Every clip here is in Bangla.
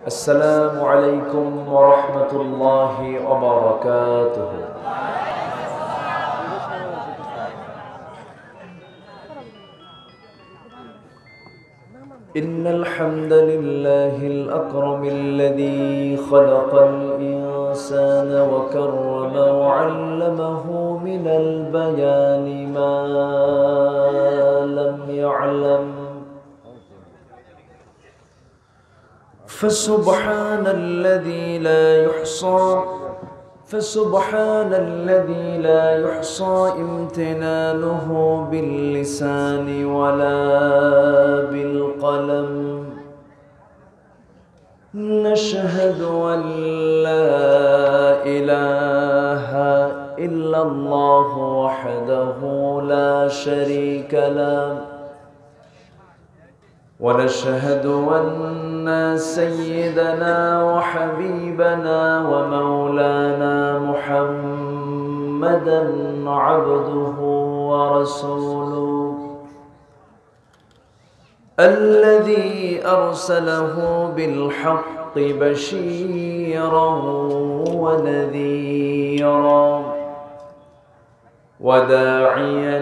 السلام عليكم ورحمة الله وبركاته. إن الحمد لله الأكرم الذي خلق الإنسان وكرم وعلمه من البيان ما لم يعلم، فسبحان الذي لا يحصى امتنانه باللسان ولا بالقلم. نشهد أن لا إله إلا الله وحده لا شريك له، ونشهد أن سيدنا وحبيبنا ومولانا محمدًا عبده ورسوله الذي أرسله بالحق بشيرًا ونذيرًا وداعيًا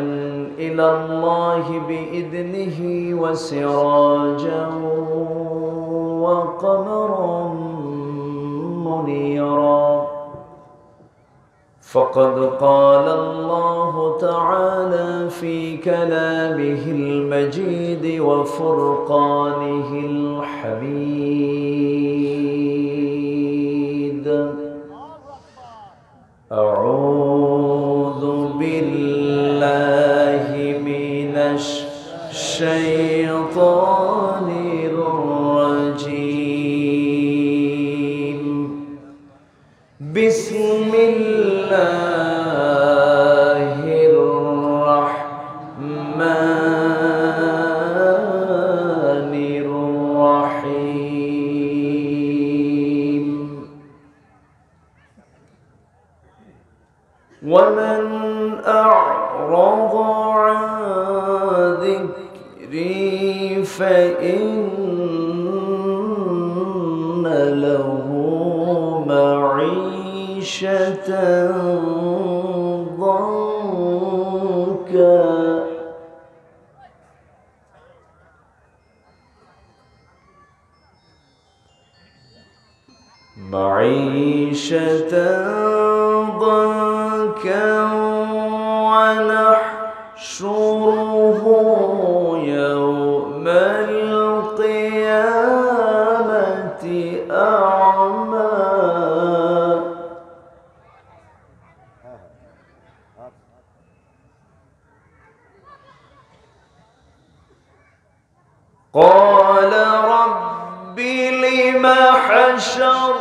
إلى الله بإذنه وسراجا وقمرا منيرا. فقد قال الله تعالى في كلامه المجيد وفرقانه الحميد: أعوذ بالله من الشيطان الرجيم. بسم الله الرحمن الرحيم. ومن أعرض عن ذكري فإن له معيشة ضنكا ونحشره يوم القيامة أعمى. قال رب لم حشرتني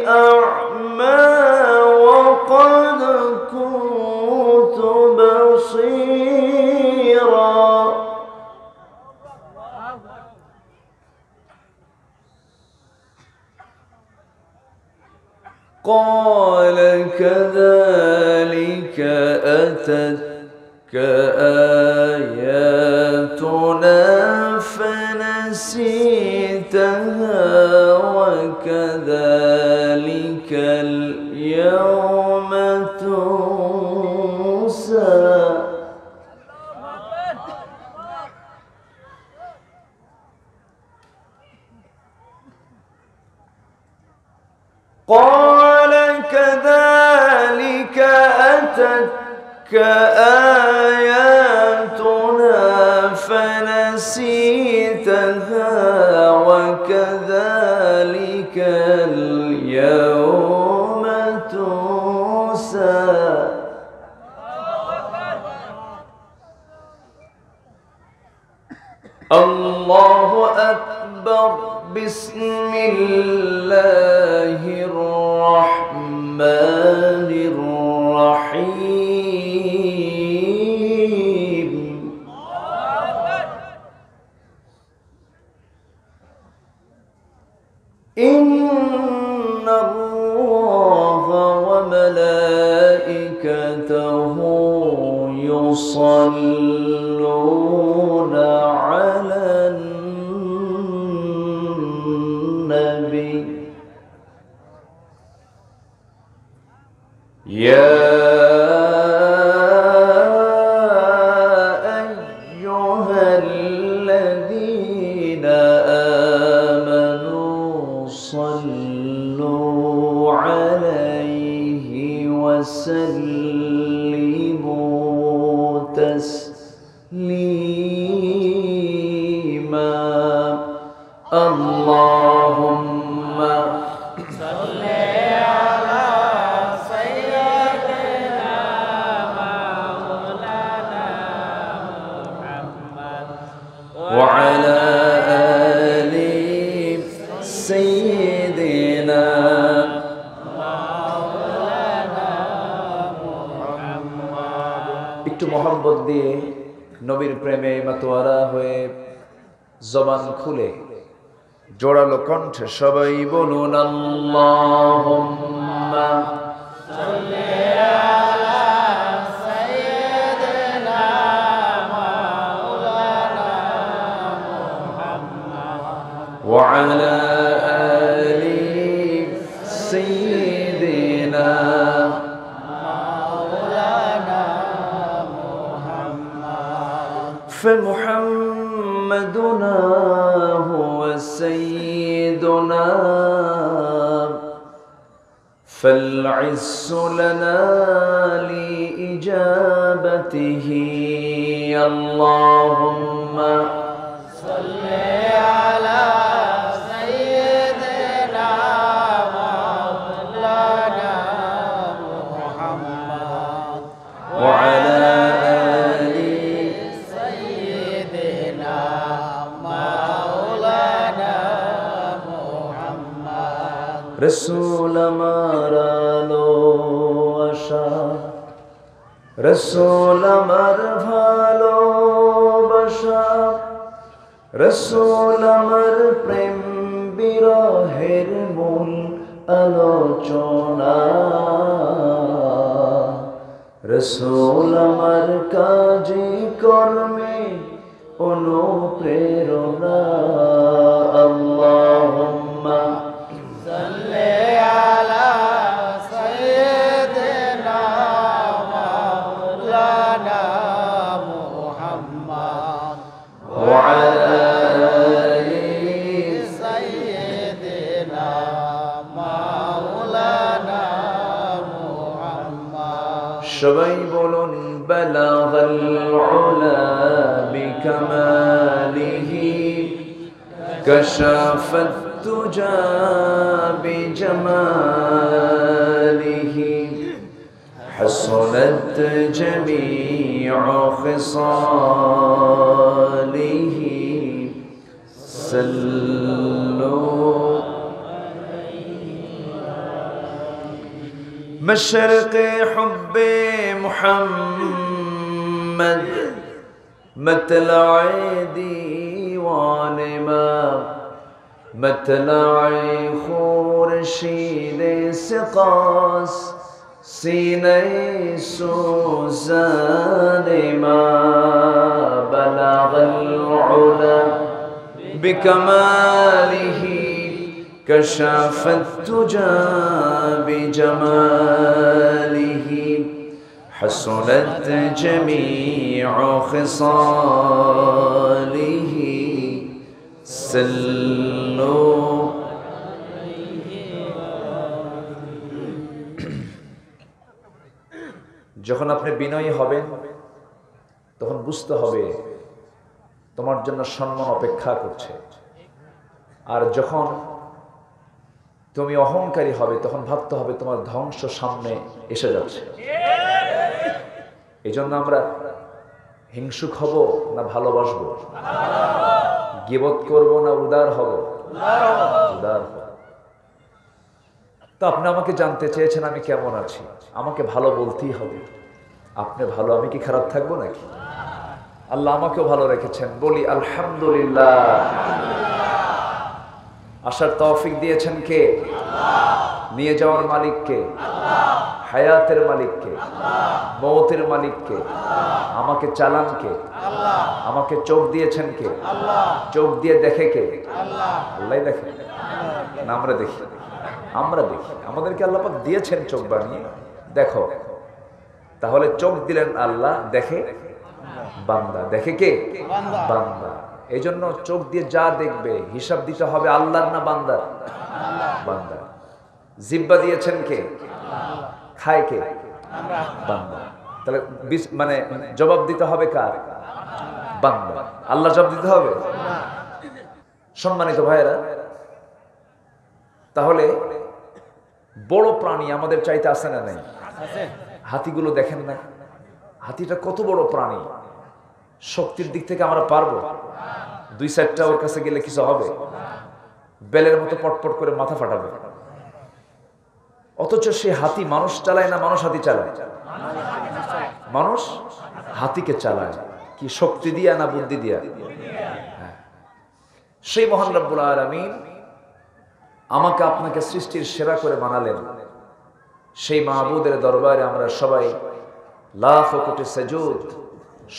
أعمى وقد كنت بصيرا. قال كذلك أتتك آياتنا فنسيتها وكذلك اليوم تنسى. قال كذلك أتتك آياتنا فنسيتها وكذلك اليوم تنسى. الله أكبر. بسم الله الرحمن الرحيم. إن الله وملائكته يصلون أيها الذين آمنوا صلوا عليه وسلموا تسليما اللهم صل على سيدنا مولانا محمد وعلى آل سيدنا مولانا محمد একটু মোহাম্মত দিয়ে নবীর প্রেমে মাতোয়ারা হয়ে জবান খুলে জোড়ালো কণ্ঠে সবাই বলুন আল্লাহুম্মা সাল্লি আলা সাইয়্যিদিনা মাওলানা মুহাম্মদ ওয়া আলা আলি সাইয়্যিদিনা মাওলানা মুহাম্মদ فمحمدنا هو سيدنا فالعز لنا لإجابته اللهم صل على سيدنا مولانا محمد وعلى রসুল আমার আলো আশা রসুল আমার ভালোবাসা রসুল আমার প্রেম বিরহের মূল আলোচনা রসুল আমার কাজে কর্মে অনুপ্রেরণা আল্লাহুম্মা সাল্লি আলা সাইয়্যিদিনা মাওলানা মুহাম্মদ ওয়া আলা আলি সাইয়্যিদিনা মাওলানা মুহাম্মদ সবাই বলুন বালাগাল উলা বিকামালিহি কাশাফাত الدجى بجماله حسنت جميع خصاله صلوا مشرق حب محمد مطلع ديوان ما مطلع خورشید سقاس سینه سوزان ما بلغ العلا بكماله كشف الدجى بجماله حسنت جميع خصاله صلوا যখন আপনি বিনয়ী হবেন তখন বুঝতে হবে তোমার জন্য সম্মান অপেক্ষা করছে, আর যখন তুমি অহংকারী হবে তখন ভাবতে হবে তোমার ধ্বংস সামনে এসে যাচ্ছে। এই জন্য আমরা হিংসুক হব না ভালোবাসবো, গীবত করব না উদার হব? উদার হব। তো আপনি আমাকে জানতে চেয়েছেন আমি কেমন আছি, আমাকে ভালো বলতেই হবে। আপনি ভালো, আমি কি খারাপ থাকবো নাকি? আল্লাহ আমাকেও ভালো রেখেছেন, বলি আলহামদুলিল্লাহ। আসার তৌফিক দিয়েছেন কে? নিয়ে যাওয়ার মালিক কে? হায়াতের মালিক কে? মৌতের মালিক কে? আমাকে চালান কে? আমাকে চোখ দিয়েছেন কে? চোখ দিয়ে দেখে কে? আল্লাহ দেখে না আমরা দেখি? আমরা দেখি। আমাদেরকে আল্লাহ পাক দিয়েছেন চোখ বানিয়ে, দেখো। তাহলে চোখ দিলেন আল্লাহ, দেখে? বান্দা। দেখে কে? বান্দা। এই জন্য চোখ দিয়ে যা দেখবে হিসাব দিতে হবে আল্লাহর না বান্দার? বান্দা। জিহ্বা দিয়েছেন কে? খায় কে? বান্দা। তাহলে মানে জবাব দিতে হবে কার? বান্দা। আল্লাহ জবাব দিতে হবে? সম্মানিত ভাইয়েরা, তাহলে বড় প্রাণী আমাদের চাইতে আছে না নাই? হাতিগুলো দেখেন না, হাতিটা কত বড় প্রাণী। শক্তির দিক থেকে আমরা পারবো? 2-4টা ওর কাছে গেলে কিছু হবে? বেলের মতো পটপট করে মাথা ফাটাবে। অথচ সে হাতি মানুষ চালায় না মানুষ হাতি চালায়? মানুষ হাতিকে চালায়। কি শক্তি দিয়া না বুদ্ধি দিয়া? সেই মহান রব্বুল আলামিন আমাকে আপনাকে সৃষ্টির সেরা করে বানালেন। সেই মাহবুদের দরবারে আমরা সবাই লাখ কোটি সাজুদ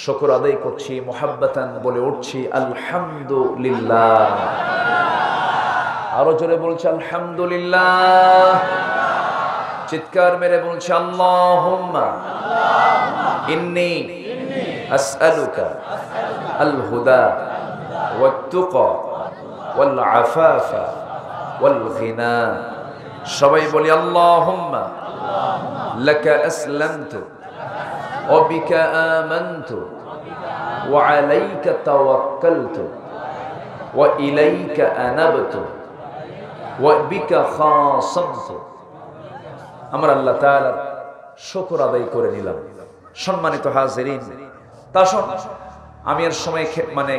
শুকর আদায় করছি, মুহাব্বাতান বলে উঠছি আলহামদুলিল্লাহ। আরো জোরে বলছি আলহামদুলিল্লাহ। চিৎকার মেরে বলছি আল্লাহুম্মা ইন্নী আসআলুকা আল হুদা ওয়াত তুকা ওয়াল আফাফা ওয়াল গিনা। সবাই বলি আল্লাহুম্মা লাকা আসলামতু ওয়া বিকা আমানতু ওয়া আলাইকা তাওয়াক্কালতু ওয়া ইলাইকা আনাবতু ওয়া বিকা খাসামতু। আমরা আল্লাহ তাআলার শুকর আদায় করে নিলাম। সম্মানিত হাজিরিন, তাসন আমি আর সময়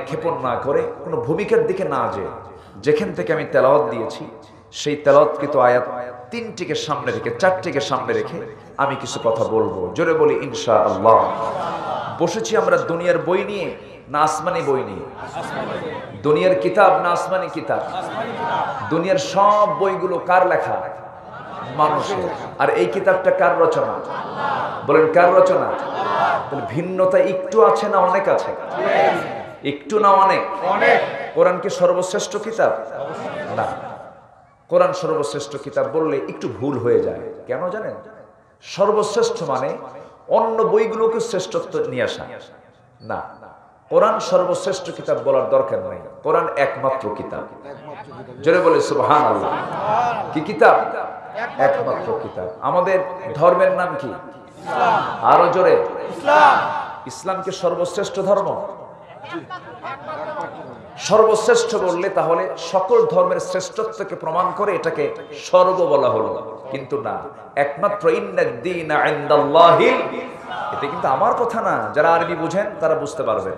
ক্ষেপণ না করে কোনো ভূমিকার দিকে না যেখান থেকে আমি তেলাওয়াত দিয়েছি সেই তেলাওয়াতকৃত আয়াত 3টিকে সামনে রেখে 4টিকে সামনে রেখে আমি কিছু কথা বলবো। জোরে বলি ইনশাআল্লাহ। বসেছি আমরা দুনিয়ার বই নিয়ে না আসমানি বই নিয়ে? দুনিয়ার কিতাব না আসমানি কিতাব? দুনিয়ার সব বইগুলো কার লেখা? মানুষের। আর এই কিতাবটা কার রচনা? বলেন কার রচনা? তাহলে ভিন্নতা একটু আছে না অনেক আছে? একটু না অনেক? কোরআন কি সর্বশ্রেষ্ঠ কিতাব? না। কোরআন সর্বশ্রেষ্ঠ কিতাব বললে একটু ভুল হয়ে যায়। কেন জানেন? সর্বশ্রেষ্ঠ মানে অন্য বইগুলোকে শ্রেষ্ঠত্ব নিয়ে আসা না। কোরআন সর্বশ্রেষ্ঠ কিতাব বলার দরকার নাই। কোরআন একমাত্র কিতাব। জোরে বলে সুবহানাল্লাহ। কি কিতাব? একমাত্র কিতাব। আমাদের ধর্মের নাম কি? আরো জোরে। ইসলাম। ইসলাম কি সর্বশ্রেষ্ঠ ধর্ম? সর্বশ্রেষ্ঠ বললে তাহলে সকল ধর্মের শ্রেষ্ঠত্বকে প্রমাণ করে এটাকে সর্ব বলা হলো, কিন্তু না, একমাত্র ইন্নাদ-দীনা ইনদাল্লাহিল। এটা কিন্তু আমার কথা না, যারা আরবি বুঝেন তারা বুঝতে পারবেন।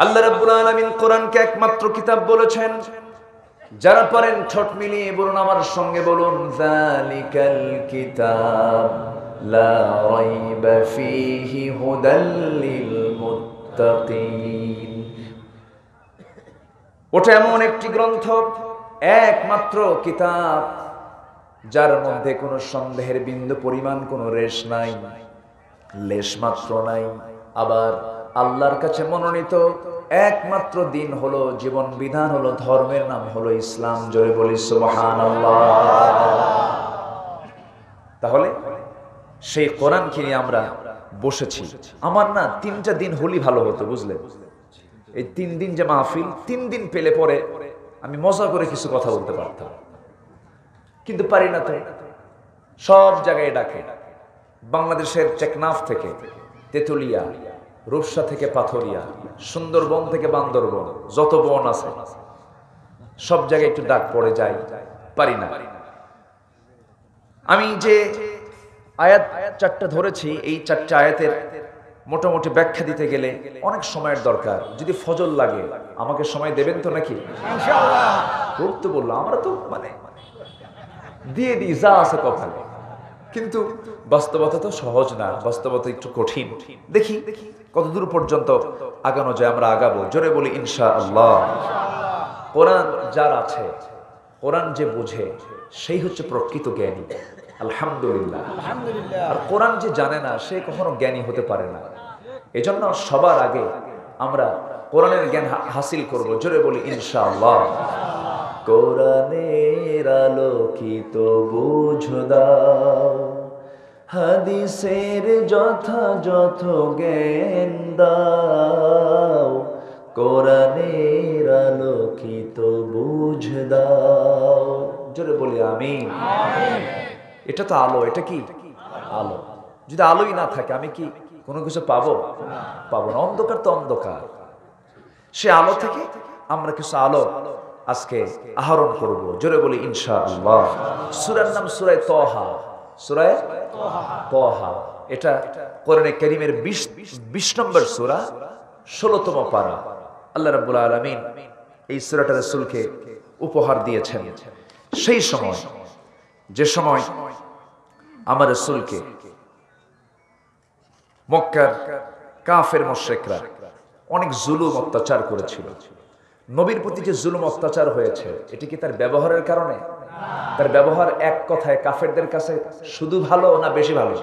আল্লাহ রাব্বুল আলামিন কোরআনকে একমাত্র কিতাব বলেছেন। যারা পারেন ঠোঁট মিলিয়ে বলুন আমার সঙ্গে, বলুন যালিকাল কিতাব লা রাইবা ফীহি হুদাল লিল মুত্তাকিন। ওটা এমন একটি গ্রন্থ, একমাত্র কিতাব যার মধ্যে কোনো সন্দেহের বিন্দু পরিমাণ কোনো রেশ নাই, লেশ মাত্র নাই। আবার আল্লাহর কাছে মনোনীত একমাত্র দিন হলো, জীবন বিধান হলো, ধর্মের নাম হলো ইসলাম। জোরে বলি সুবহানাল্লাহ। তাহলে সেই কোরআনকে নিয়ে আমরা বসেছি। আমার না 3টা দিন হলি ভালো হতো, বুঝলেন? এই 3 দিন যে মাহফিল, 3 দিন পেলে পরে আমি মজা করে কিছু কথা বলতে পারতাম, কিন্তু পারি না তো। সব জায়গায় ডাকে, বাংলাদেশের টেকনাফ থেকে তেতুলিয়া, রূপসা থেকে পাথরিয়া, সুন্দরবন থেকে বান্দরবন, যত বন আছে সব জায়গায় একটু ডাক পড়ে যায়, পারি না। আমি যে আয়াত 4টা ধরেছি, এই 4টা আয়াতের মোটামুটি ব্যাখ্যা দিতে গেলে অনেক সময়ের দরকার। যদি ফজল লাগে আমাকে সময় দেবেন তো নাকি? ইনশাআল্লাহ। খুব তো বললাম, আমরা তো দিয়ে দিই যা আছে কপালে, কিন্তু বাস্তবতা তো সহজ না, বাস্তবতা একটু কঠিন। দেখি কতদূর পর্যন্ত আগানো যায়, আমরা আগাবো। জোরে বলি ইনশাআল্লাহ। কোরআন যার আছে, কোরআন যে বুঝে, সেই হচ্ছে প্রকৃত জ্ঞানী। আলহামদুলিল্লাহ। আর কোরআন যে জানে না, সে কখনো জ্ঞানী হতে পারে না। এজন্য সবার আগে আমরা কোরআনের জ্ঞান হাসিল করব। জোরে বলি ইনশাআল্লাহ। কোরআনের আলোকিত বুঝ দাও, হাদিসের যথাযথ জ্ঞান দাও, কোরআনের আলোকিত বুঝ দাও। জোরে বলি আমিন। এটা তো আলো, এটা কি আলো। যদি আলোই না থাকে আমি কি কোনো কিছু পাবো? পাবো না। অন্ধকার তো অন্ধকার। সে আলো থেকে আমরা কিছু আলো আজকে আহরণ করব। জোরে বলি ইনশাআল্লাহ। সূরার নাম সূরা তাহা। সূরা তাহা এটা কোরআনে কারীমের 20 নম্বর সূরা, 16তম পারা। আল্লাহ রাব্বুল আলামিন এই সূরাটা রাসূলকে উপহার দিয়েছেন সেই সময়, যে সময় আমার রাসূলকে মক্কার কাফের মুশরিকরা অনেক জুলুম অত্যাচার করেছিল। নবীর প্রতি যে জুলুম অত্যাচার হয়েছে, এটি কি তার ব্যবহারের কারণে? তার ব্যবহার এক কথায় কাফেরদের কাছে শুধু ভালো না বেশি ভালো?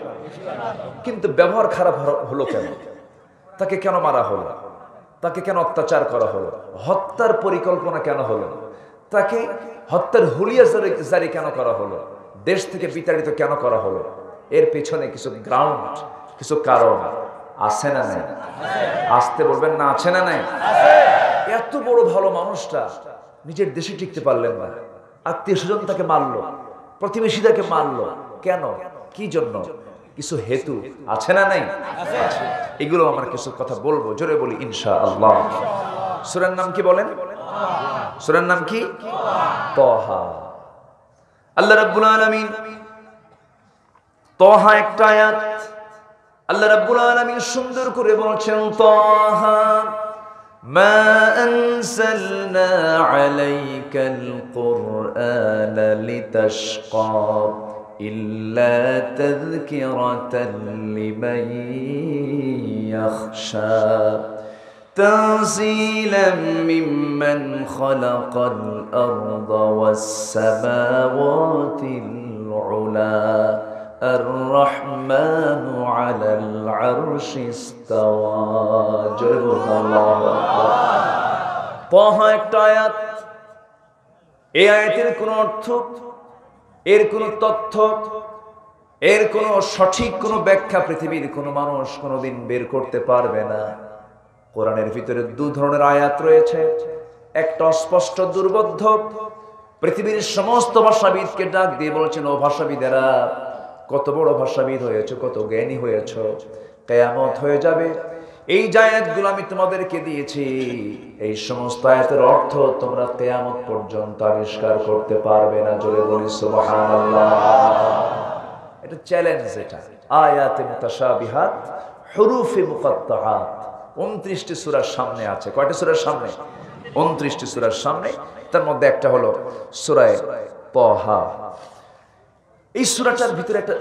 কিন্তু ব্যবহার খারাপ হলো কেন? তাকে কেন মারা হলো? তাকে কেন অত্যাচার করা হলো? হত্যার পরিকল্পনা কেন হলো? তাকে হত্যার হুলিয়া জারি কেন করা হলো? দেশ থেকে বিতাড়িত কেন করা হলো? এর পেছনে কিছু গ্রাউন্ড, কিছু কারণ আছে না নাই? আসতে বলবেন না, আছে না নাই? এত বড় ভালো মানুষটা নিজের দেশে টিকতে পারলেন না, আত্মীয় স্বজন তাকে মারলো, প্রতিবেশী তাকে মারলো কেন? কি জন্য? কিছু হেতু আছে না নাই? এগুলো আমরা কিছু কথা বলবো। জোরে বলি ইনশাআল্লাহ। সূরার নাম কি বলেন? সূরার নাম কি? তাহা। আল্লাহ রাব্বুল আলামিন তাহা একটা আয়াত আল্লাহ রাব্বুল আলামিন সুন্দর করে বলছেন, তাহা মা আনজালনা আলাইকাল কুরআনা লিতাশকা ইল্লা তাযকিরাতান লিমান ইয়াখশা তানজিলাম মিম্মান খালাকাল আরদা ওয়াস সামাওয়াতিল উলা الرحمن على العرش استوى جل الله তাহা একটা আয়াত। এই আয়াতের কোন অর্থ, এর কোন তথ্য, এর কোন সঠিক কোন ব্যাখ্যা পৃথিবীর কোন মানুষ কোনদিন বের করতে পারবে না। কোরআনের ভিতরে দুই ধরনের আয়াত রয়েছে। একটা স্পষ্ট দুর্বোধ্য, পৃথিবীর সমস্ত ভাষাবিদকে ডাক দিয়ে বলছেন, ও ভাষাবিদেরা, কত বড় ভাষাবিদ হয়েছে, কত জ্ঞানী হয়েছ, কিয়ামত হয়ে যাবে। এই যে আয়াতগুলো আমি তোমাদেরকে দিয়েছি, এই সমস্ত আয়াতের অর্থ তোমরা কিয়ামত পর্যন্ত আবিষ্কার করতে পারবে না। জোরে বলি সুবহানাল্লাহ। এটা চ্যালেঞ্জ। এটা আয়াতে মুতাশাবিহাত হুরুফে মুকাত্তাআত 29টি সূরার সামনে আছে। কয়টা সূরার সামনে? 29টি সূরার সামনে। তার মধ্যে একটা হলো সূরা তাহা। এই সূরাটার ভিতরে একটা,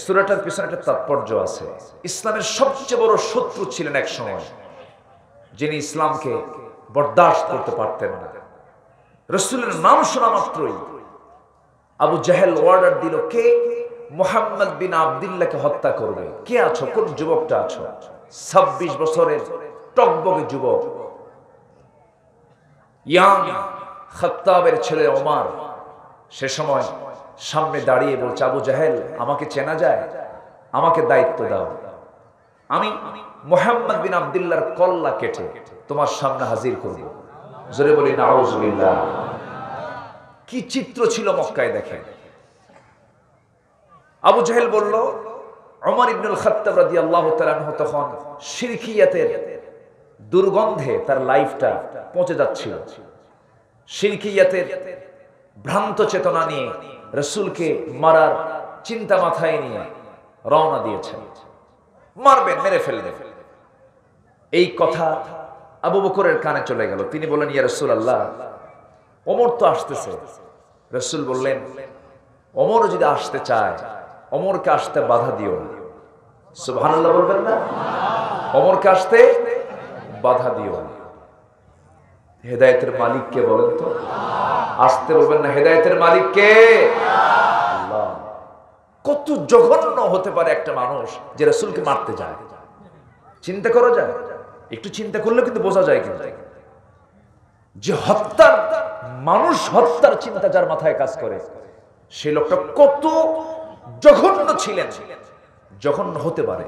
সূরাটার পিছনে একটা তাৎপর্য আছে। ইসলামের সবচেয়ে বড় শত্রু ছিলেন এক সময়, যিনি ইসলামকে বরদাস্ত করতে পারতেন না। রাসূলের নাম শোনা মাত্রই আবু জাহেল অর্ডার দিল, কে মুহাম্মদ বিন আব্দুল্লাহকে হত্যা করবে? কে আছো? কোন যুবকটা আছো? 26 বছরের টকবগে যুবক, ইয়াং খাত্তাবের ছেলে ওমর সে সময় সামনে দাঁড়িয়ে বলছে, আবু জাহেল, আমাকে চেনা যায়? আমাকে দায়িত্ব দাও, আমি মুহাম্মদ বিন আব্দুল্লাহর কল্লা কেটে তোমার সামনে হাজির করব। জোরে বলি নাউজুবিল্লাহ। কি চিত্র ছিল মক্কায় দেখেন। আবু জাহেল বলল, ওমর ইবনুল খাত্তাব রাদিয়াল্লাহু তাআলা আনহু তখন শিরকিয়াতের দুর্গন্ধে তার লাইফটা পচে যাচ্ছিল। শিরকিয়াতের ভ্রান্ত চেতনা নিয়ে রাসূলকে মারার চিন্তা মাথায় নিয়ে রওনা দিয়েছেন, মারবেন, মেরে ফেলবেন। এই কথা আবু বকরের কানে চলে গেল। তিনি বললেন, ইয়া রাসূলুল্লাহ, ওমর তো আসতেছে। রাসূল বললেন, ওমর যদি আসতে চায়, ওমরকে আসতে বাধা দিও না। সুবহানাল্লাহ বলবেন না? ওমরকে আসতে বাধা দিও না। হেদায়েতের মালিক কে বলেন তো? আসতে বলবেন না, হেদায়েতের মালিক কে? আল্লাহ। কত জঘন্য হতে পারে একটা মানুষ যে রাসূলকে মারতে যায়। চিন্তা করা যায়? একটু চিন্তা করলে কিন্তু বোঝা যায় কিন্তু যে হত্যার, মানুষ হত্যার চিন্তা যার মাথায় কাজ করে, সেই লোকটা কত জঘন্য ছিলেন। জঘন্য হতে পারে।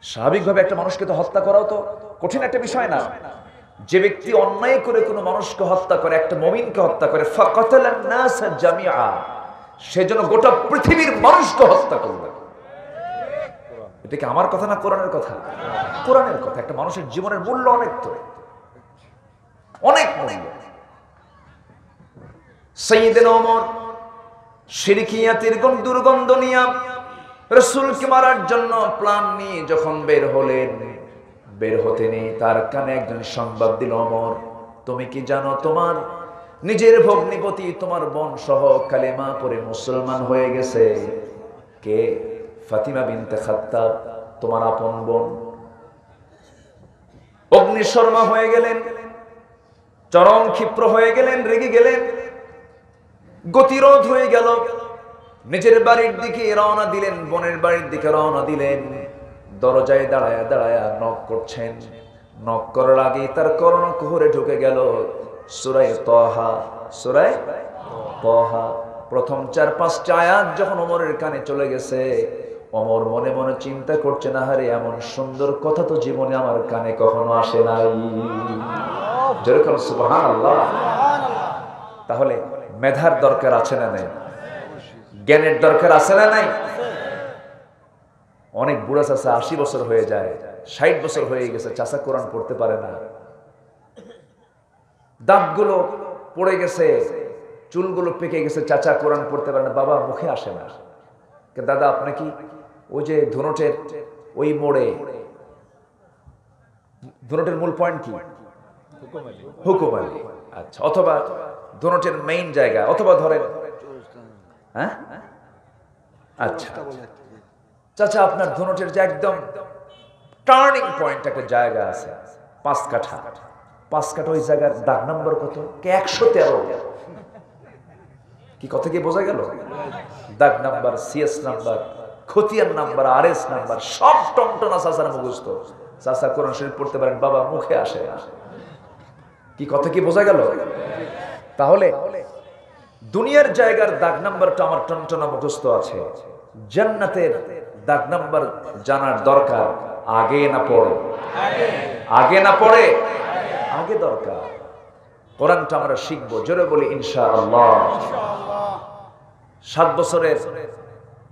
স্বাভাবিকভাবে একটা মানুষকে তো হত্যা করাও তো কঠিন একটা বিষয় না। যে ব্যক্তি অন্যায় করে কোনো মানুষকে হত্যা করে, একটা মুমিনকে হত্যা করে, ফাকাতালান নাস জামিআ, সেজন্য গোটা পৃথিবীর মানুষকে হত্যা করবে। এটা কি আমার কথা না কোরআনের কথা? কোরআনের কথা। একটা মানুষের জীবনের মূল্য অনেক, তো অনেক মূল্য। সাইয়েদনা ওমর শিরকিয়াতের দুর্গন্ধ নিয়ে রাসূলকে মারার জন্য প্ল্যান নিয়ে যখন বের হলেন, বের হতে নেই তার কানে একজন সংবাদ দিল, ওমর তুমি কি জানো তোমার নিজের ভগ্নিপতি তোমার বোন সহ কালেমা পড়ে মুসলমান হয়ে গেছে? কে? ফাতিমা বিনতে খাত্তাব, তোমার আপন বোন। অগ্নিশর্মা হয়ে গেলেন, চরম ক্ষিপ্র হয়ে গেলেন, রেগে গেলেন, গতিরোধ হয়ে গেল। নিজের বাড়ির দিকে রওনা দিলেন, বোনের বাড়ির দিকে রওনা দিলেন। দরজায় দাঁড়ায়া দাঁড়ায়া নক করছেন। নক করার আগে তার কর্ণকুহরে ঢুকে গেল সূরা তাহা। সূরা তাহা প্রথম 4-5টা আয়াত যখন ওমরের কানে চলে গেছে, ওমর মনে মনে চিন্তা করছে, না হারে এমন সুন্দর কথা তো জীবনে আমার কানে কখনো আসে নাই। যেরকম সুবহানাল্লাহ। তাহলে মেধার দরকার আছে না নাই? জ্ঞানের দরকার আছে না নাই? অনেক বুড়া চাচা 80 বছর হয়ে যায়, 60 বছর হয়ে গেছে, চাচা কোরআন পড়তে পারে না, দাঁতগুলো পড়ে গেছে, চুলগুলো পেকে গেছে, চাচা কোরআন পড়তে পারে না, বাবা মুখে আসে না। দাদা আপনি কি ওই যে ধুনটের ওই মোড়ে, ধুনটের মূল পয়েন্ট কি? হুকুমালি। আচ্ছা, অথবা ধুনটের মেইন জায়গা, অথবা ধরেন, হ্যাঁ আচ্ছা চাচা আপনার ধুনটের যে একদম টার্নিং পয়েন্ট একটা জায়গা আছে, 5 কাঠা, 5 কাঠা, ওই জায়গার দাগ নাম্বার কত? 113। কি কথা কি বোঝা গেল? দাগ নাম্বার, সিএস নাম্বার, খতিয়ান নাম্বার, আরএস নাম্বার সব টনটনা চাচার মুখস্থ। চাচা কোরআন শরীফ পড়তে পারেন, বাবা মুখে আসে। কি কথা কি বোঝা গেল? তাহলে দুনিয়ার জায়গার দাগ নাম্বারটা আমার টনটনা মুখস্থ আছে, জান্নাতের দাগ নাম্বার জানার দরকার আগে না পরে? আগে না পরে? আগে দরকার। কোরআনটা আমরা শিখবো, জোরে বলি ইনশাআল্লাহ। 7 বছরের,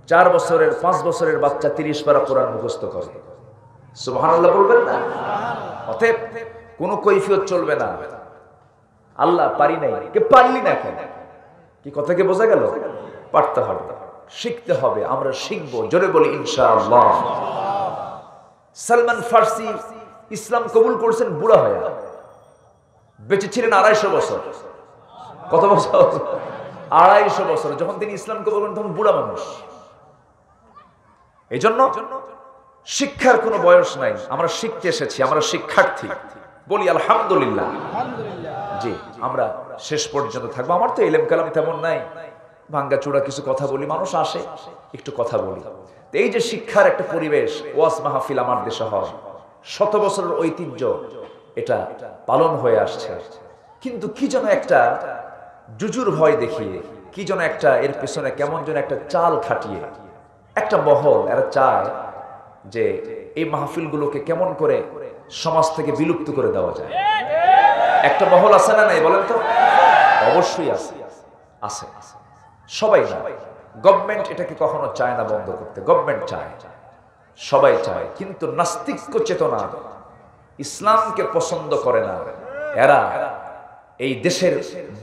4 বছরের, 5 বছরের বাচ্চা 30 পারা কোরআন মুখস্থ করে। সুবহানাল্লাহ বলবেন না? অতএব কোনো কৈফিয়ত চলবে না। আল্লাহ পারি নাই, কে পারলি না কেন? কি কথা কি বোঝা গেল? পারতে হবে, শিখতে হবে, আমরা শিখবো, জোরে বলি ইনশাআল্লাহ। সালমান ফার্সি ইসলাম কবুল করছেন বুড়া হয়ে, বেঁচে ছিলেন 250 বছর। কত বছর? 250 বছর। যখন তিনি ইসলাম কবুল করেন তখন বুড়া মানুষ। এই জন্য শিক্ষার কোনো বয়স নাই। আমরা শিখতে এসেছি, আমরা শিক্ষার্থী, বলি আলহামদুলিল্লাহ। জি, আমরা শেষ পর্যন্ত থাকবো। আমার তো ইলম কালাম তেমন নাই, ভাঙ্গা চূড়া কিছু কথা বলি, মানুষ আসে একটু কথা বলি। এই যে শিক্ষার একটা পরিবেশ, ওয়াজ মাহফিল আমার দেশে হয়, 100 বছরের ঐতিহ্য, এটা পালন হয়ে আসছে। কিন্তু কি যেন একটা জুজুর ভয় দেখিয়ে, কি যেন একটা এর পেছনে কেমন যেন একটা চাল খাটিয়ে একটা মহল এরা চায় যে এই মাহফিলগুলোকে কেমন করে সমাজ থেকে বিলুপ্ত করে দেওয়া যায়। একটা মহল আছে না নাই বলেন তো? অবশ্যই আছে, আছে। সবাই না, গভর্নমেন্ট এটাকে কখনো চায় না বন্ধ করতে, গভর্নমেন্ট চায়, সবাই চায়, কিন্তু নাস্তিক্য চেতনা ইসলামকে পছন্দ করে না। এরা এই দেশের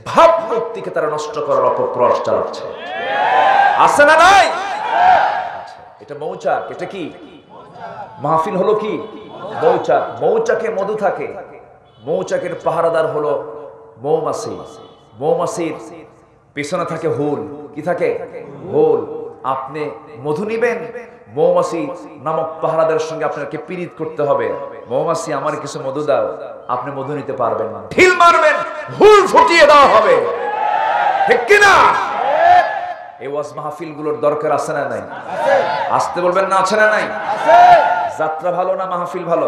ভাবমূর্তিকে তারা নষ্ট করার অপপ্রয়াস চালাচ্ছে। আছে না নাই? এটা মৌচাক। এটা কি মাহফিল হলো? কি মৌচাক? মৌচাকে মধু থাকে, মৌচাকের পাহারাদার হলো মৌমাছি। মৌমাছির পেছনে থাকে হুল। কি থাকে? হুল। আপনি মধু নিবেন, মৌমাছি নামক পাহারাদারের সঙ্গে আপনাকে পীড়িত করতে হবে, মৌমাছি আমার কিছু মধু দাও, আপনি মধু নিতে পারবেন না, ঢিল মারবেন, হুল ফুটিয়ে দেওয়া হবে। ঠিক কিনা? এই ওয়াজ মাহফিল গুলোর দরকার আছে না নাই? আসতে বলবেন না, আছে না নাই? যাত্রা ভালো না মাহফিল ভালো?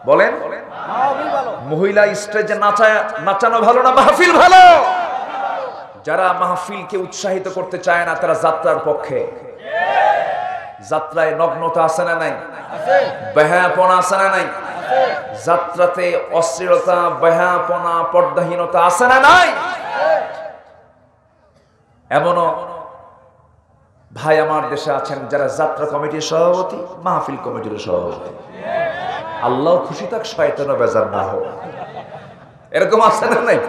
বলেন। মহিলা স্টেজে নাচানো ভালো না মাহফিল ভালো? যারা মাহফিলকে উৎসাহিত করতে চায় না তারা যাত্রার পক্ষে। যাত্রায় নগ্নতা আছে না নাই? বেহায়াপনা আছে না নাই? যাত্রাতে অশ্লীলতা, বেহায়াপনা, পর্দাহীনতা আছে না নাই? এমনও ভাই আমার দেশে আছেন যারা যাত্রা কমিটির সভাপতি, মাহফিল কমিটির সভাপতি। আল্লাহ খুশি থাক, শয়তানও বেজার না হোক। এরকম আছে না নাই?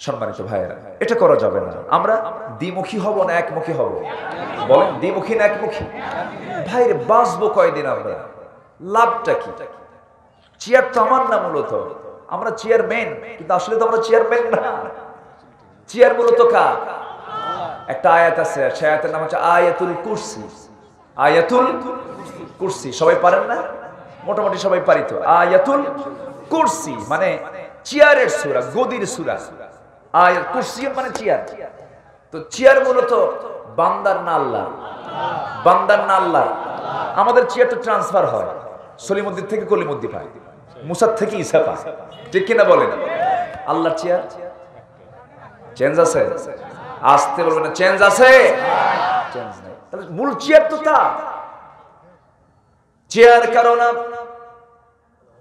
সম্মানিত ভাইয়েরা, এটা করা যাবে না। আমরা দ্বিমুখী হব না একমুখী হব? বলেন, দ্বিমুখী না একমুখী? ভাইরে, বাঁচবো কয়দিন আমরা? লাভটা কি? চেয়ার তো আমার না, মূলত আমরা চেয়ারম্যান, কিন্তু আসলে তো আমরা চেয়ারম্যান না। চেয়ার মূলত কার? একটা আয়াত আছে, সে আয়াতের নাম হচ্ছে আয়াতুল কুরসি। আয়াতুল কুরসি সবাই পারেন না? মোটামুটি সবাই পারি তো। আয়াতুল কুরসি মানে চেয়ারের সূরা, গদির সূরা। আয়াত কুরসি মানে চেয়ার। তো চেয়ার মূলত বান্দার না আল্লাহ? বান্দার না আল্লাহ? আমাদের চেয়ার তো ট্রান্সফার হয়, সলিমুদ্দিন থেকে কলিমুদ্দিন পায়, মুসাদ থেকে ঈসা পায়, ঠিক কিনা বলেন? আল্লাহর চেয়ার চেঞ্জ আছে? আসতে বলবেন না, চেঞ্জ আছে? চেঞ্জ নেই। তাহলে মূল চেয়ার তো তা। চেয়ার কারো না,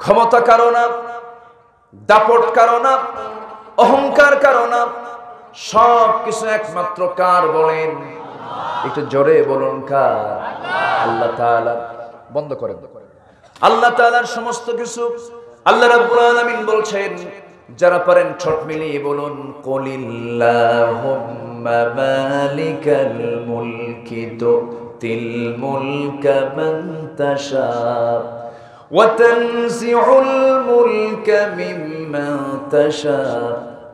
ক্ষমতা কারো না, দাপট কারো না, অহংকার কারো না, সব কিছু একমাত্র কার বলেন? একটু জোরে বলুন, কার? আল্লাহ তাআলা। বন্ধ করেন। আল্লাহ তাআলার সমস্ত কিছু আল্লাহ রাব্বুল আলামিন বলছেন, যারা পারেন ঠোঁট মিলিয়ে বলুন, কুলিল্লাহুম্মা মালিকাল মুলকি তুতিল মুলকা মান তাশা ওয়া তানজিউল মুলকা মিম্মান তাশা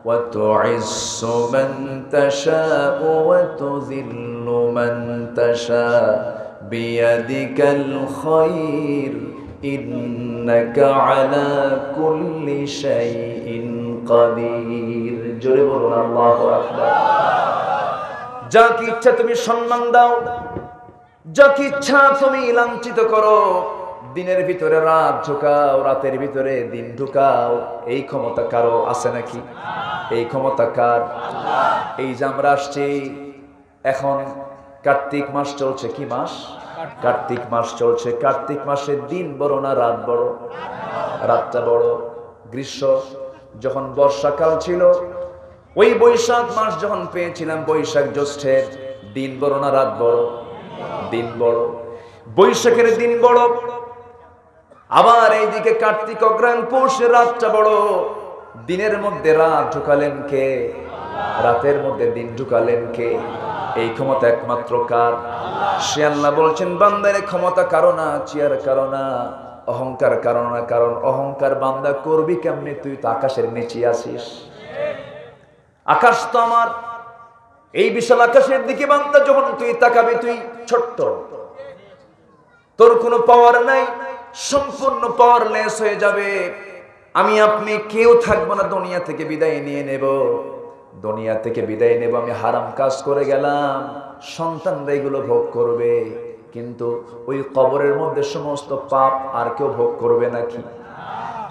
ওয়া তুইজ্জু মান তাশা ওয়া তুযিল্লু মান তাশা বিয়াদিকাল খায়র ইন্নাকা আলা কুল্লি শাইইন কাদির। জোরে বলুন আল্লাহু আকবার। যাকে ইচ্ছা তুমি সম্মান দাও, যাকে ইচ্ছা তুমি লাঞ্ছিত করো, দিনের ভিতরে রাত ঢুকাও, রাতের ভিতরে দিন ঢুকাও। এই ক্ষমতা কারো আছে নাকি? এই ক্ষমতা কার? এই যে আমরা আসছি, এখন কার্তিক মাস চলছে। কি মাস? কার্তিক মাস চলছে। কার্তিক মাসের দিন বড় না রাত বড়? রাতটা বড়। গ্রীষ্ম যখন বর্ষাকাল ছিল, ওই বৈশাখ মাস যখন পেয়েছিলাম, বৈশাখ জ্যৈষ্ঠের দিন বড় না রাত বড়? দিন বড়। বৈশাখের দিন বড়, আবার এইদিকে কার্তিক অগ্রহায়ণ পৌষের রাতটা বড়। দিনের মধ্যে রাত ঢুকালেন কে? রাতের মধ্যে দিন ঢুকালেন কে? এই ক্ষমতা একমাত্র কার? সে আল্লাহ বলছেন, বান্দার ক্ষমতা কারো না, চেয়ার কারো না, অহংকার কারো না। কারণ অহংকার বান্দা করবি কেমনে? তুই তো আকাশের নিচে আছিস। আকাশ তো আমার। এই বিশাল আকাশের দিকে বান্দা যখন তুই তাকাবি, তুই ছোট্ট, তোর কোনো পাওয়ার নাই, সম্পূর্ণ পাওয়ারলেস হয়ে যাবে। আমি আপনি কেউ থাকবো না, দুনিয়া থেকে বিদায় নিয়ে নেব। দুনিয়া থেকে বিদায় নেব, আমি হারাম কাজ করে গেলাম, সন্তানরা এগুলো ভোগ করবে। কিন্তু ওই কবরের মধ্যে সমস্ত পাপ আর কেউ ভোগ করবে নাকি?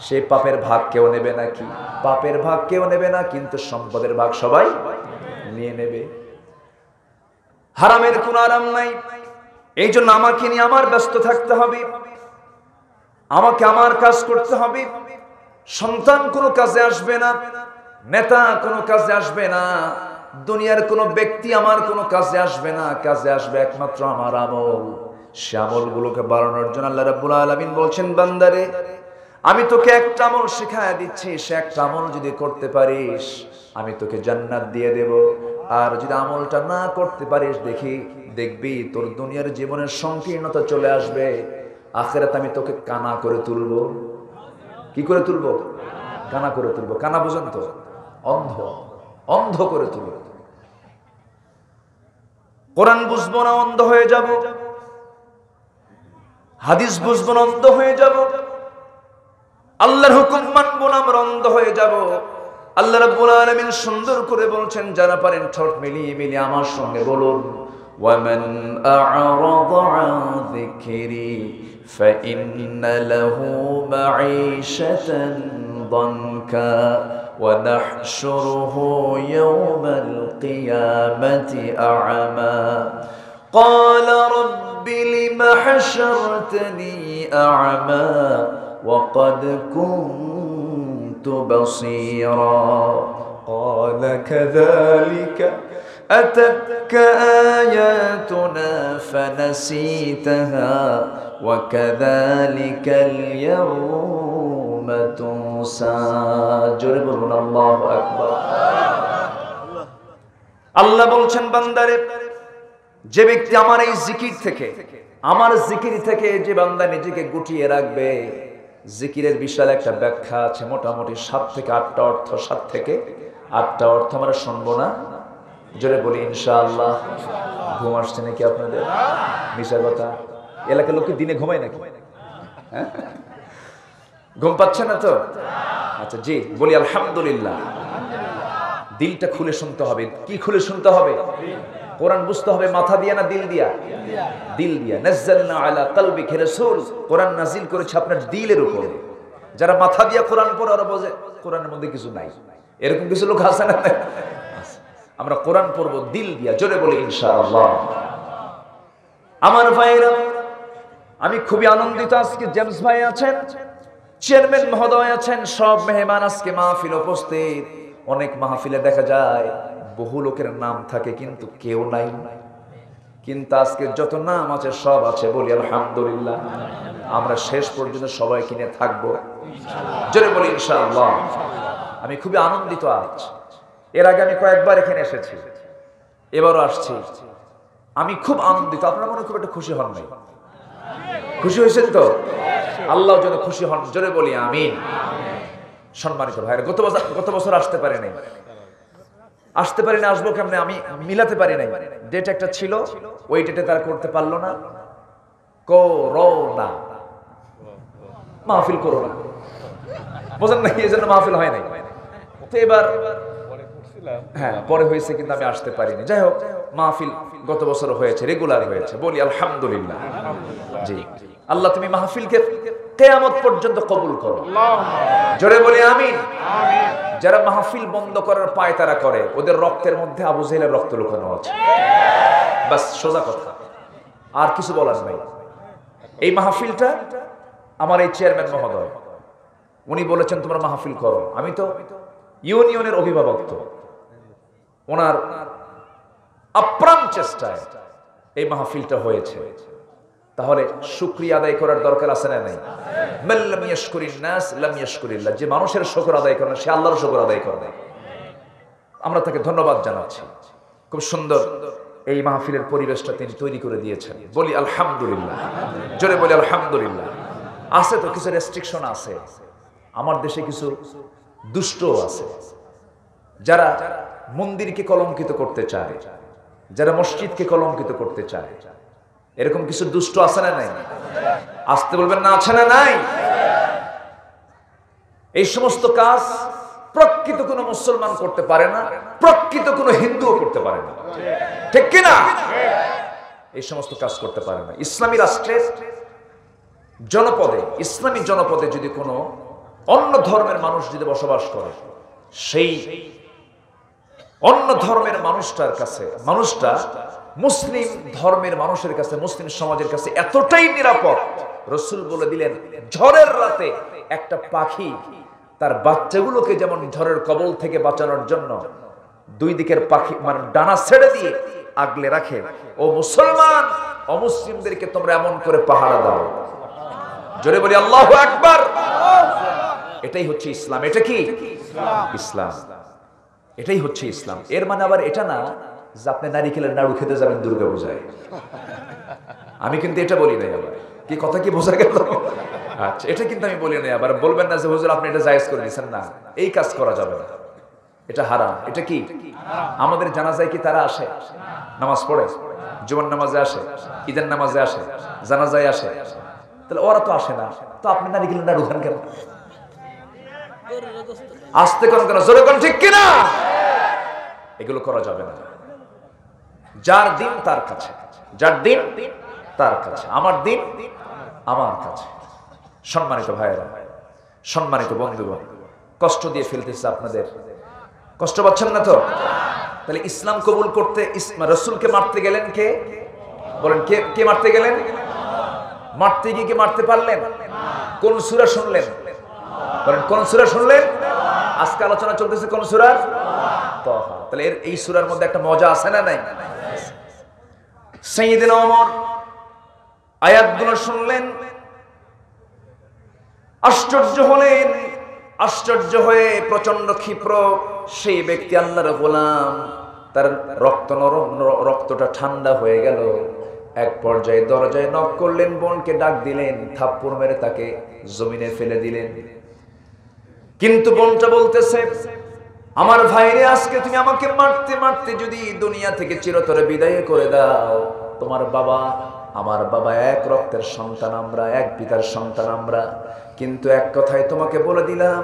সেই পাপের ভাগ কেউ নেবে নাকি? পাপের ভাগ কেউ নেবে না, কিন্তু সম্পদের ভাগ সবাই নিয়ে নেবে। হারামের কোনো আরাম নাই। এই জন্য আমাকে নিয়ে আমার ব্যস্ত থাকতে হবে, আমাকে আমার কাজ করতে হবে। সন্তান কোনো কাজে আসবে না, নেতা কোনো কাজে আসবে না, দুনিয়ার কোনো ব্যক্তি আমার কোনো কাজে আসবে না। কাজে আসবে একমাত্র আমার আমল। সে আমলগুলোকে বাড়ানোর জন্য আল্লাহ রাব্বুল আলামিন বলছেন, বান্দারে আমি তোকে একটা আমল শেখায় দিচ্ছি, সে একটা আমল যদি করতে পারিস আমি তোকে জান্নাত দিয়ে দেব। আর যদি আমলটা না করতে পারিস, দেখবি তোর দুনিয়ার জীবনের সংকীর্ণতা চলে আসবে। আখিরাত আমি তোকে কানা করে তুলবো। কি করে তুলবো? কানা করে তুলবো। কানা বুঝেন তো? অন্ধ, অন্ধ করে তুলবো। কোরআন বুঝবো না, অন্ধ হয়ে যাব। হাদিস বুঝবো না, অন্ধ হয়ে যাব। আল্লাহর হুকুম মানবো না, আমরা অন্ধ হয়ে যাব। আল্লাহ রাব্বুল আলামিন সুন্দর করে বলছেন, যারা পারেন ঠোঁট মিলিয়ে মিলিয়ে আমার সঙ্গে বলুন, ওয়ামান আ'রাদা আন যিকরি ফাইন্না লাহু মাঈশাতান ملكا ونحشره يوم القيامة أعمى قال رب لم حشرتني أعمى وقد كنت بصيرا قال كذلك أتتك آياتنا فنسيتها وكذلك اليوم تنسى جربنا الله أكبر আল্লাহ বলছেন বান্দারে যে ব্যক্তি আমার এই জিকির থেকে আমার জিকির থেকে যে বান্দা নিজেকে গুটিয়ে রাখবে জিকিরের বিশাল একটা ব্যাখ্যা আছে মোটামুটি 7 থেকে 8টা অর্থ 7 থেকে 8টা অর্থ আমরা শুনবো না জোরে বলি ইনশাআল্লাহ ঘুম আসছে নাকি আপনাদের মিশা কথা এলাকার লোক কি দিনে ঘুমায় নাকি হ্যাঁ ঘুম পাচ্ছে না তো আচ্ছা জি বলি আলহামদুলিল্লাহ দিলটা খুলে শুনতে হবে কি খুলে শুনতে হবে কোরআন বুঝতে হবে মাথা দিয়ে না দিল দিয়া দিল দিয়া নাযালনা আলা কলবিকা রাসূল কোরআন নাযিল করেছে আপনার দিলের উপরে যারা মাথা দিয়া কোরআন পড়ে আর বোঝে কোরআনের মধ্যে কিছু নাই এরকম কিছু লোক আছে না আমরা কোরআন পড়ব দিল দিয়া জোরে বলি ইনশাআল্লাহ আমার ভাইরা আমি খুবই আনন্দিত আজকে জেমস ভাই আছেন চেয়ারম্যান মহোদয় আছেন সব মেহমান আজকে মাহফিল উপস্থিত অনেক মাহফিলে দেখা যায় বহু লোকের নাম থাকে কিন্তু কেউ নাই কিন্তু আজকে যত নাম আছে সব আছে বলি আলহামদুলিল্লাহ আমরা শেষ পর্যন্ত সবাই কিনে থাকবো জোরে বলি ইনশাআল্লাহ আমি খুবই আনন্দিত আজ এর আগে আমি কয়েকবার এখানে এসেছি এবারও আসছি আমি খুব আনন্দিত আপনারা মনে খুব একটা খুশি হন নাই খুশি হয়েছেন তো আল্লাহ যেন খুশি হন জোরে বলি আমিন সম্মানিত ভাইরা গত বছর আসতে পারি নাই আসবো কেমনে আমি মিলাতে পারি নাই ডেট একটা ছিল ওই ডেটে তার করতে পারলো না করোনা মাহফিল করোনা বোঝেন নাকি এই জন্য মাহফিল হয় নাই তো এবার হ্যাঁ পরে হয়েছে কিন্তু আমি আসতে পারিনি যাই হোক মাহফিল গত বছর হয়েছে রেগুলার হয়েছে বলি আলহামদুলিল্লাহ জি আল্লাহ তুমি মাহফিলকে কিয়ামত পর্যন্ত কবুল করো জোরে বলি আমিন যারা মাহফিল বন্ধ করার পায়তারা করে ওদের রক্তের মধ্যে আবু জেহেলের রক্ত লুকানো আছে বাস সোজা কথা আর কিছু বলার নাই এই মাহফিলটা আমার এই চেয়ারম্যান মহোদয় উনি বলেছেন তোমরা মাহফিল করো আমি তো ইউনিয়নের অভিভাবক তো ওনার আপ্রাণ চেষ্টায় এই মাহফিলটা হয়েছে তাহলে শুকরিয়া আদায় করার দরকার আছে না নাই মান লাম ইয়াশকুরিন নাস লাম ইয়াশকুরিল্লাহ যে মানুষের শুকর আদায় করে না সে আল্লাহর শুকর আদায় করে না আমরা তাকে ধন্যবাদ জানাচ্ছি খুব সুন্দর এই মাহফিলের পরিবেশটা তিনি তৈরি করে দিয়েছেন বলি আলহামদুলিল্লাহ জোরে বলি আলহামদুলিল্লাহ আছে তো কিছু রেস্ট্রিকশন আছে আমার দেশে কিছু দুষ্ট আছে যারা মন্দিরকে কলঙ্কিত করতে চায় যারা মসজিদকে কলঙ্কিত করতে চায় এরকম কিছু দুষ্ট আছে না নাই আসতে বলবেন না আছে না নাই এই সমস্ত কাজ প্রকৃত কোনো মুসলমান করতে পারে না প্রকৃত কোনো হিন্দুও করতে পারে না ঠিক কি না এই সমস্ত কাজ করতে পারে না ইসলামী রাষ্ট্রের জনপদে ইসলামী জনপদে যদি কোনো অন্য ধর্মের মানুষ যদি বসবাস করে সেই অন্য ধর্মের মানুষটা মুসলিম ধর্মের মানুষের কাছে মুসলিম সমাজের কাছে এতটাই নিরাপদ রাসূল বলে দিলেন ঝড়ের রাতে একটা পাখি তার বাচ্চাগুলোকে যেমন ঝড়ের কবল থেকে বাঁচানোর জন্য দুই দিকের পাখি মানে ডানা ছেড়ে দিয়ে আগলে রাখে ও মুসলমান অমুসলিমদেরকে তোমরা এমন করে পাহারা দাও জোরে বলি আল্লাহু আকবার এটাই হচ্ছে ইসলাম এটা কি ইসলাম এটাই হচ্ছে ইসলাম এর মানে আবার এটা না যে আপনি নারিকেলের নাড়ু খেতে যাবেন দুর্গা পূজায় আমি কিন্তু এটা বলি নাই আবার কি কথা কি বোঝা গেল আচ্ছা এটা কিন্তু আমি বলি নাই আবার বলবেন না যে হুজুর আপনি এটা জায়েজ করে দিয়েছেন না এই কাজ করা যাবে না এটা হারাম এটা কি আমাদের জানাজায় কি তারা আসে নামাজ পড়ে জুমার নামাজে আসে ঈদের নামাজে আসে জানাজায় আসে তাহলে ওরা তো আসে না তো আপনি নারিকেলের নাড়ু খান কেন আসতে কোন কেন জোরে কোন ঠিক কিনা এগুলো করা যাবে না যার দিন তার কাছে যার দিন তার কাছে আমার দিন আমার কাছে সম্মানিত ভাইয়েরা সম্মানিত বন্ধুগণ কষ্ট দিয়ে ফেলতেছে আপনাদের, কষ্ট পাচ্ছেন না তো? তাহলে ইসলাম কবুল করতে রাসূলকে মারতে গেলেন কে? বলেন, কে কে মারতে গেলেন? মারতে গিয়ে কি মারতে পারলেন? কোন সূরা শুনলেন? বলেন, কোন সূরা শুনলেন? আজকে আলোচনা চলতেছে কোন সূরা? তাহা। তাহলে এই সূরার মধ্যে একটা মজা আছে না নাই? সাইয়েদনা ওমর আয়াতগুলো শুনলেন, আশ্চর্য হলেন। আশ্চর্য হয়ে প্রচন্ড ক্ষিপ্র সেই ব্যক্তি আল্লাহর গোলাম, তার রক্তটা ঠান্ডা হয়ে গেল। এক পর্যায়ে দরজায় নক করলেন, বোনকে ডাক দিলেন, থাপ্পড় মেরে তাকে জমিনে ফেলে দিলেন। কিন্তু বোনটা বলতেছে, আমার ভাইরে, আজকে তুমি আমাকে মারতে মারতে যদি দুনিয়া থেকে চিরতরে বিদায় করে দাও, তোমার বাবা আমার বাবা, এক রক্তের সন্তান আমরা, এক পিতার সন্তান আমরা, কিন্তু এক কথাই তোমাকে বলে দিলাম,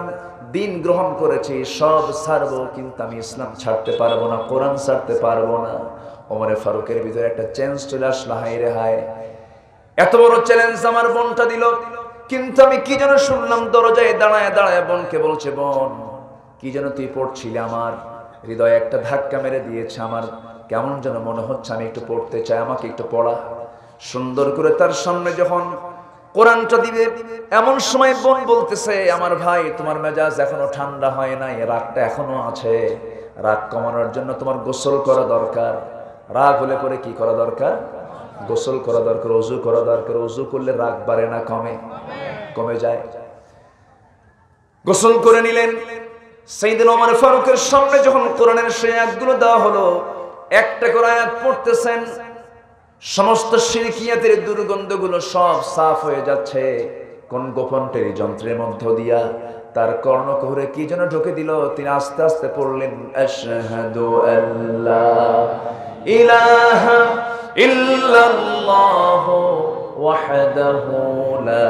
দিন গ্রহণ করেছি, সব ছাড়বো, কিন্তু আমি ইসলাম ছাড়তে পারবো না, কোরআন ছাড়তে পারবো না। ওমরে ফারুকের ভিতরে একটা চেঞ্জ চলে আসলো, হায় রে হায়, এত বড় চ্যালেঞ্জ আমার বোনটা দিল। কিন্তু আমি কি যেন শুনলাম, দরজায় দাঁড়ায় দাঁড়ায় বোনকে বলছে, বোন কি যেন তুই পড়ছিলি, আমার হৃদয়ে একটা ধাক্কা মেরে দিয়েছে, আমার কেমন যেন মনে হচ্ছে আমি একটু পড়তে চাই, আমাকে একটু পড়া। সুন্দর করে তার সামনে যখন কোরআনটা দিবে, এমন সময় বোন বলতেছে, আমার ভাই তোমার মেজাজ এখনো ঠান্ডা হয় নাই, রাগটা এখনো আছে, রাগ কমানোর জন্য তোমার গোসল করা দরকার। রাগ হলে পরে কি করা দরকার? গোসল করা দরকার, ওযু করা দরকার। ওযু করলে রাগ বাড়ে না কমে? কমে যায়। গোসল করে নিলেন। সাইয়েদনা ওমর ফারুকের সামনে যখন কোরআনের সেই আয়াতগুলো দেওয়া হলো, একটা করে আয়াত পড়তেছেন, সমস্ত শিরকিয়াতের দুর্গন্ধগুলো সব সাফ হয়ে যাচ্ছে। কোন গোপন টেরি যন্ত্রের মধ্য দিয়া তার কর্ণকুহরে কি যেন ঢুকে দিল। তিনি আস্তে আস্তে পড়লেন, আশহাদু আল্লা ইলাহা ইল্লাল্লাহু ওয়াহদাহু লা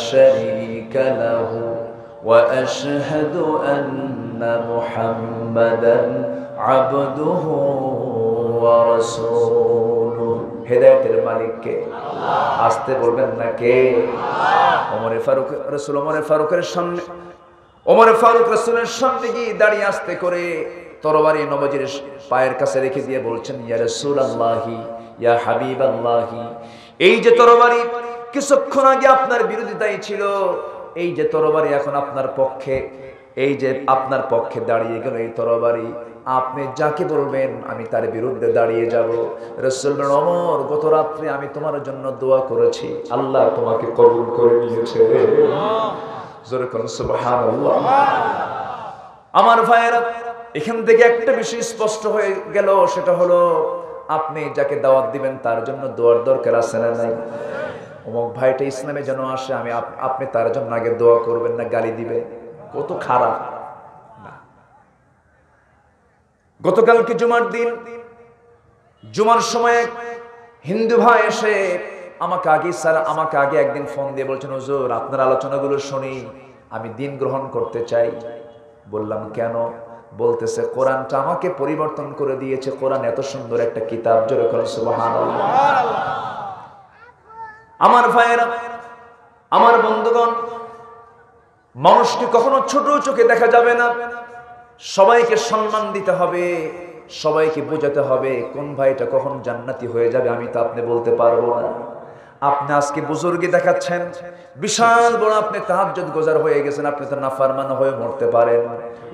শারীকা লাহু ওয়া আশহাদু আন্না মুহাম্মাদান আবদুহু ওয়া রাসূলুহু। হেদায়েতের মালিক কে? আল্লাহ। আসতে বলবেন না কে? আল্লাহ। ওমর ফারুক রাসূল, ওমর ফারুকের সামনে, ওমর ফারুক রাসূলের সামনে গিয়ে দাঁড়িয়ে আস্তে করে তরবারি নবজির পায়ের কাছে রেখে দিয়ে বলছেন, ইয়া রাসূলুল্লাহি, ইয়া হাবিবাল্লাহি, এই যে তরবারি কিছুক্ষণ আগে আপনার বিরোধিতাই ছিল, এই যে তরবারি এখন আপনার পক্ষে, এই যে আপনার পক্ষে দাঁড়িয়ে গেল এই তরবারি, আপনি যাকে বলবেন আমি তার বিরুদ্ধে দাঁড়িয়ে যাব। রাসূল বলেন, ওমর গত রাত্রে আমি তোমার জন্য দোয়া করেছি, আল্লাহ তোমাকে কবুল করে নিয়েছে। জোরে করুন সুবহানাল্লাহ। আমার ভাইয়েরা, এখান থেকে একটা বিষয় স্পষ্ট হয়ে গেল, সেটা হলো আপনি যাকে দাওয়াত দিবেন তার জন্য দোয়ার দরকার আছে না নাই? অমুক ভাইটা ইসলামে যেন আসে, আপনি তার জন্য আগে দোয়া করবেন না, গালি দিবে? কত খারাপ না। গতকালকে জুমার দিন, জুমার সময় হিন্দু ভাই এসে আমাকে আগে একদিন ফোন দিয়ে বলছেন, হুজুর আপনার আলোচনাগুলো শুনি, আমি দিন গ্রহণ করতে চাই। বললাম কেন? বলতেছে, কোরআনটা আমাকে পরিবর্তন করে দিয়েছে, কোরআন এত সুন্দর একটা কিতাব। জোরে বলেন সুবহানাল্লাহ। আমার ভাইয়েরা, আমার বন্ধুগণ, মানুষকে কখনো ছোট চোখে দেখা যাবে না, সবাইকে সম্মান দিতে হবে, সবাইকে বোঝাতে হবে। কোন ভাইটা কখন জান্নাতি হয়ে যাবে আমি তো আপনি বলতে পারবো না। আপনি আজকে বুজুর্গি দেখাচ্ছেন, বিশাল বড় আপনি তাহাজ্জুদ গোজার হয়ে গেছেন, আপনি তো নাফরমান হয়ে মরতে পারেন।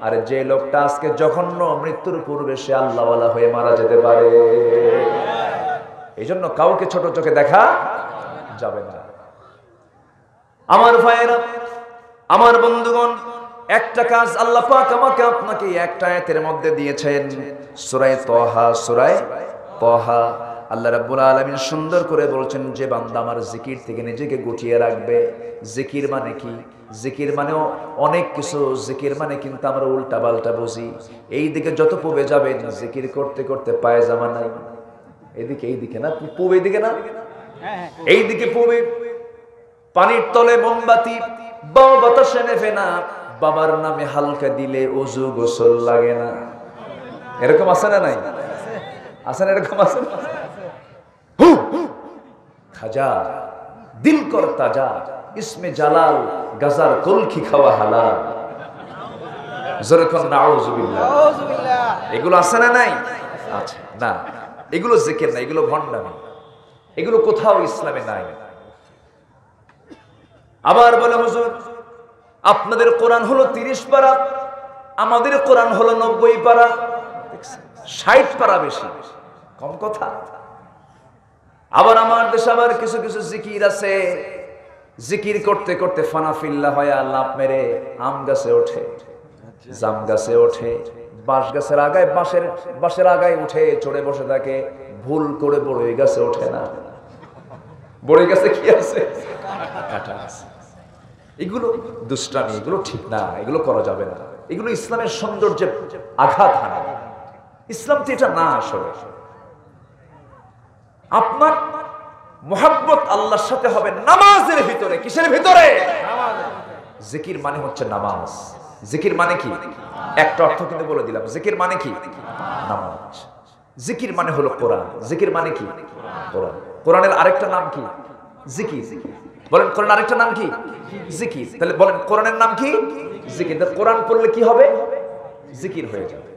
আর যে লোকটা আজকে জঘন্য মৃত্যুর পূর্বে সে আল্লাহওয়ালা হয়ে মারা যেতে পারে। এই জন্য কাউকে ছোট চোখে দেখা যাবে না। আমার ভাইয়েরা, আমার বন্ধুগণ, একটা কাজ আল্লাহ পাক আমাকে আপনাকে একটা আয়াতের মধ্যে দিয়েছেন, সূরা তাহা। সূরা তাহা আল্লাহ রাব্বুল আলামিন সুন্দর করে বলছেন, যে বান্দা আমার জিকির থেকে নিজেকে গুটিয়ে রাখবে। জিকির মানে কি? জিকির মানেও অনেক কিছু। জিকির মানে কিন্তু আমরা উল্টা পাল্টা বুঝি। এই দিকে যত পূবে যাবেন, জিকির করতে করতে পায়জামা নাই, এইদিকে না, পূব এইদিকে না, এইদিকে পূবে পানির তলে মোমবাতি, বাবা বাতাসে নেভে না, বাবার নামে হালকা দিলে ওযু গোসল লাগে না। এরকম আছে না নাই? আছে না? এরকম আছে না? খাজা দিল কর তাজা, ইসমে জালাল গাজার কলকি খাওয়া হালাল। জোরে কোন নাউজুবিল্লাহ। এগুলো আছে না নাই? আছে না, এগুলো জিকির না, এগুলো ভণ্ডামি, এগুলো কোথাও ইসলামে নাই। আবার বলে হুজুর আপনাদের কোরআন হলো 30 পারা, আমাদের কোরআন হলো 90 পারা, 60 পারা বেশি, কম কথা। আবার আমার দেশে আবার কিছু কিছু জিকির আছে, জিকির করতে করতে ফানাফিল্লা হয়ে লাভ মেরে আম গাছে ওঠে, জাম গাছে ওঠে, বাঁশ গাছের আগায় বাঁশের আগায় উঠে চড়ে বসে থাকে, ভুল করে বড়ই গাছে ওঠে না। বড়ই গাছে কি আছে? কাঁটা আছে। এগুলো দুষ্টামি, এগুলো ঠিক না, এগুলো করা যাবে না, এগুলো ইসলামের সৌন্দর্যে আঘাত হানে। ইসলাম তো এটা না। আসলে আপনার মুহাব্বত আল্লাহর সাথে হবে নামাজের ভিতরে। কিসের ভিতরে? জিকির মানে হচ্ছে নামাজ। জিকির মানে কি? একটা অর্থ কিন্তু বলে দিলাম। জিকির মানে কি? নামাজ। জিকির মানে হলো কোরআন। জিকির মানে কি? কোরআন। কোরআনের আরেকটা নাম কি? জিকির। বলেন কোরআন আরেকটা নাম কি? জিকির। তাহলে বলেন কোরআনের নাম কি? জিকির। কোরআন পড়লে কি হবে? জিকির হয়ে যাবে।